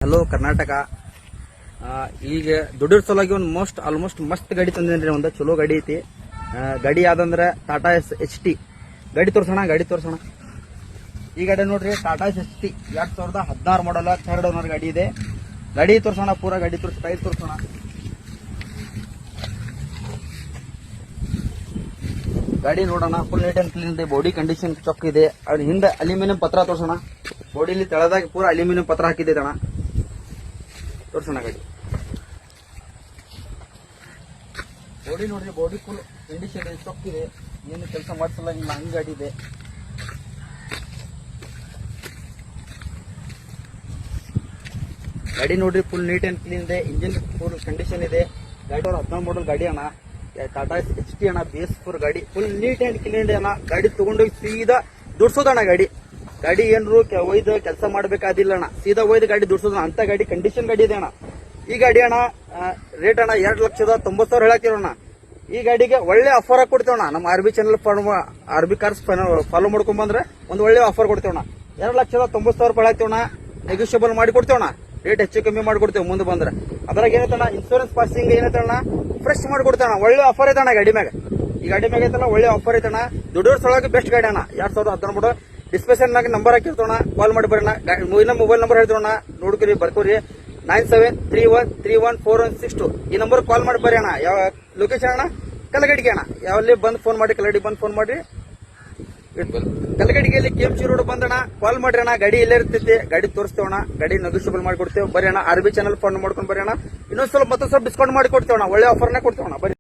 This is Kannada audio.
ಹಲೋ ಕರ್ನಾಟಕ. ಈಗ ದುಡ್ಡಿರ್ ಸಲುವಾಗಿ ಒಂದು ಆಲ್ಮೋಸ್ಟ್ ಮಸ್ತ್ ಗಾಡಿ ತಂದೇನ್ರಿ. ಒಂದು ಚಲೋ ಗಾಡಿ ಐತಿ. ಗಾಡಿ ಯಾವ್ದಂದ್ರೆ ಟಾಟಾ HT ಗಾಡಿ ತೋರ್ಸೋಣ. ಈ ಗಾಡಿ ನೋಡ್ರಿ, ಟಾಟಾ HT 2016 ಮಾಡಲ್, 3rd ಓನರ್ ಗಾಡಿ ಇದೆ. ಗಾಡಿ ತೋರ್ಸೋಣ, ಪೂರಾ ಗಾಡಿ ಟೈರ್ ತೋರ್ಸೋಣ. ಗಾಡಿ ನೋಡೋಣ, ಫುಲ್ ನೀಟ್ ಅಂಡ್ ಕ್ಲೀನ್ ಇದೆ. ಬಾಡಿ ಕಂಡೀಷನ್ ಚೊಕ್ ಇದೆ. ಅದ್ರ ಹಿಂದೆ ಅಲ್ಯೂಮಿನಿಯಂ ಪತ್ರ ತೋರ್ಸೋಣ. ಬಾಡಿಲಿ ತೆಳದಾಗಿ ಪೂರಾ ಅಲ್ಯೂಮಿನಿಯಂ ಪತ್ರ ಹಾಕಿದೆ ಅಣ್ಣ. ತೋರ್ಸೋಣ ಗಾಡಿ. ಬಾಡಿ ನೋಡ್ರಿ, ಬಾಡಿ ಫುಲ್ ಕಂಡೀಷನ್ ಇದೆ, ಚೊಕ್ ಇದೆ. ಏನು ಕೆಲಸ ಮಾಡಿಸಲ್ಲ, ನಿಮ್ಮ ಹಂಗ್ ಗಾಡಿ ಇದೆ. ಗಾಡಿ ನೋಡ್ರಿ, ಫುಲ್ ನೀಟ್ ಅಂಡ್ ಕ್ಲೀನ್ ಇದೆ. ಇಂಜಿನ್ ಫುಲ್ ಕಂಡೀಷನ್ ಇದೆ. ಗಾಡಿ 14 ಮಾಡಲ್ ಗಾಡಿ ಅಣ್ಣ. ಟಾಟಾ HT ಅಣ್ಣ, BS4 ಗಾಡಿ. ಫುಲ್ ನೀಟ್ ಅಂಡ್ ಕ್ಲೀನ್ ಇದೆ ಅಣ್ಣ. ಗಾಡಿ ತಗೊಂಡೋಗಿ ಸೀದಾ ದುಡ್ಸೋದಣ್ಣ. ಗಾಡಿ ಏನ್ರು ಒಯ್ದು ಕೆಲಸ ಮಾಡ್ಬೇಕಾದಿಲ್ಲ ಅಣ್ಣ. ಸೀದಾ ಒಯ್ದು ಗಾಡಿ ದುಡ್ಸೋದಣ್ಣ. ಅಂತ ಗಾಡಿ ಕಂಡೀಷನ್ ಗಾಡಿ ಇದೆ ಅಣ್ಣ. ಈ ಗಾಡಿ ಅಣ್ಣ ರೇಟ್ ಅಣ್ಣ 2,90,000 ಹೇಳಾಕಿರೋಣ. ಈ ಗಾಡಿಗೆ ಒಳ್ಳೆ ಆಫರ್ ಆಗಿ ಕೊಡ್ತೇವಣ್ಣ. ನಮ್ಮ RB channel RB cars follow ಮಾಡ್ಕೊಂಡ್ ಬಂದ್ರೆ ಒಂದು ಒಳ್ಳೆ ಆಫರ್ ಕೊಡ್ತೇವಣ್ಣ. 2,90,000 ರೂಪಾಯಿ ಹಾಕ್ತೇವಣ್ಣ. ನೆಗೋಷಿಯಬಲ್ ಮಾಡಿ ಕೊಡ್ತೇವಣ್ಣ. ರೇಟ್ ಹೆಚ್ಚು ಕಮ್ಮಿ ಮಾಡ್ಕೊಡ್ತೇವೆ ಮುಂದೆ ಬಂದ್ರೆ. ಅದ್ರಾಗ ಏನೈತಣ್ಣ, ಇನ್ಶೂರೆನ್ಸ್ ಪಾಸಿಂಗ್ ಏನೈತಣ್ಣ, ಫ್ರೆಶ್ ಮಾಡ್ಕೊಡ್ತೇವಣ್ಣ. ಒಳ್ಳೆ ಆಫರ್ ಐತಣ್ಣ ಗಾಡಿ ಮ್ಯಾಗ. ಈ ಗಾಡಿ ಮ್ಯಾಗ ಐತಲ್ಲ, ಒಳ್ಳೆ ಆಫರ್ ಐತಣ್ಣ. ದುಡ್ಡೂರ್ ಸಲುವಾಗಿ ಬೆಸ್ಟ್ ಗಾಡಿ ಅಣ್ಣ. 2016 ಡಿಸ್ಪ್ಲೇಷನ್ ನಾಗ ನಂಬರ್ ಹಾಕಿರ್ತೋಣ, ಕಾಲ್ ಮಾಡಿ ಬರೋಣ. Mobile number ಹೇಳ್ತೋಣ, ನೋಡ್ಕೊರಿ, ಬರ್ಕೋರಿ. 9731314162 ಈ ನಂಬರ್ ಕಾಲ್ ಮಾಡಿ ಬರ್ರಿ ಅಣ್ಣ. ಯಾವ ಲೊಕೇಶನ್ ಅಣ್ಣ? ಕಲಗಡಿಗೆ ಅಣ್ಣ. ಯಾವಲ್ಲಿ ಬಂದು ಫೋನ್ ಮಾಡಿ, ಕಲಗಡಿ ಬಂದು ಫೋನ್ ಮಾಡಿ. ಕಲಗಡಿಗೆಯಲ್ಲಿ KMC ರೋಡ್ ಬಂದಣ್ಣ, ಕಾಲ್ ಮಾಡ್ರಿ ಅಣ್ಣ. ಗಾಡಿ ಇಲ್ಲೇ ಇರ್ತೈತಿ. ಗಾಡಿ ತೋರಿಸ್ತೇವಣ್ಣ. ಗಾಡಿ ನೆಗೋಷಿಯಬಲ್ ಮಾಡಿ ಕೊಡ್ತೇವೆ. ಬರ್ರಿ ಅಣ್ಣ. RB ಚಾನಲ್ ಫೋನ್ ಮಾಡ್ಕೊಂಡು ಬರ್ರಿ ಅಣ್ಣ. ಇನ್ನೊಂದ್ ಸ್ವಲ್ಪ ಮತ್ತೊಂದ್ ಸ್ವಲ್ಪ ಡಿಸ್ಕೌಂಟ್ ಮಾಡಿ ಕೊಡ್ತೇವಣ್ಣ. ಒಳ್ಳೆ ಆಫರ್ನೇ ಕೊಡ್ತೇವಣ್ಣ. ಬರ್ರಿ.